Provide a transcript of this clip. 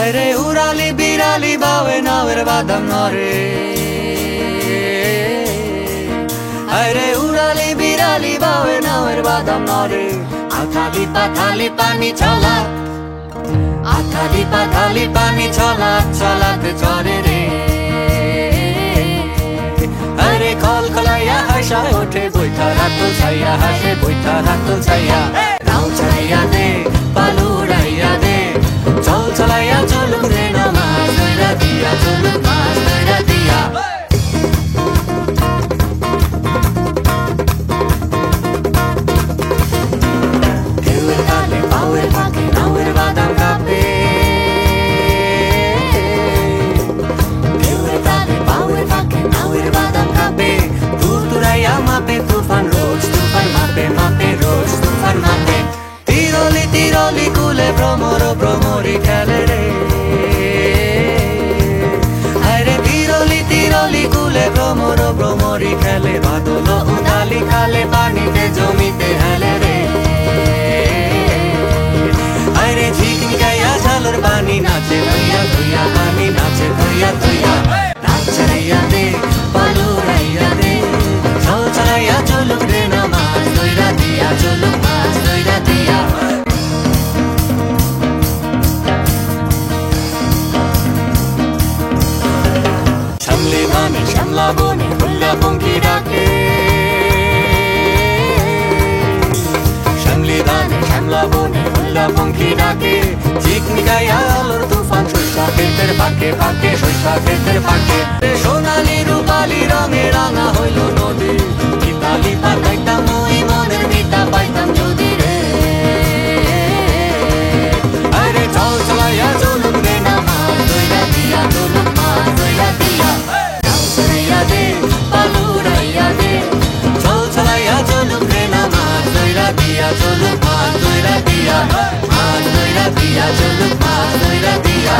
আরে উড়ালি বিড়ালি বাওয়ে নাওয়ের বাদাম নরে আরে উড়ালি বিড়ালি বাওয়ে নাওয়ের বাদাম নরে আথালি পাথালি পানি চলা আথালি পাথালি পানি চলা চলাতে চরে রে আরে খলখলাইয়া হাসায় ওঠে বৈঠা রাত ছাইয়া হাসে বৈঠা রাত ছাইয়া নাও ছাইয়া দে পালু উড়াইয়া দে চল চলাইয়া চলুক রে না মাছ ধইরা দিয়া চলুক মাছ ধইরা দিয়া ঢেউয়ের তালে পাওয়ের ফাঁকে নাওয়ের বাদাম কাঁপে ঢেউয়ের তালে পাওয়ের ফাঁকে নাওয়ের বাদাম কাঁপে তুরতুরাইয়া মাপে তুফান রোজ তুফান মাপে মাপে রোজ তুফান মাপে তিরলি তিরলি কুলে ভ্রমর ভ্রমরি খেলে রে আরে তিরলি তিরলি কুলে ভ্রমর ভ্রমরি খেলে বাদল উদালি খালে পানিতে জমিতে হেলে রে আরে ঝিকমিকাইয়া ঝালর পানি নাচে ধইয়া ধইয়া পানি নাচে ধইয়া ধইয়া নাচ ছাড়াইয়া দে পালু উড়াইয়া দে চল চলাইয়া চলুক রে না মাছ ধইরা দিয়া চলুক মাছ ধইরা দিয়া সামলে বানে শ্যামলা বনে হুল্লা পঙ্খি ডাকে সামলে দানে শ্যামলা বনে হুল্লা পঙ্খি ডাকে ঝিকমিকাইয়া আলোর তুফান শস্যা ক্ষেতের ফাঁকে ফাঁকে শস্যা ক্ষেতের ফাঁকে সোনালি রূপালি রঙে রাঙা হইল নদী মিতালি পাতাইতাম ওই মনের মিতা পাইতাম যদি রে আরে চল চলাইয়া চলুক রে না মাছ ধইরা দিয়া চলুক মাছ ধইরা দিয়া নাও ছাড়াইয়া দে পালু উড়াইয়া দে চল চলাইয়া চলুক রে না মাছ ধইরা দিয়া চলুক মাছ ধইরা দিয়া মাছ ধইরা দিয়া চলুক মাছ ধইরা দিয়া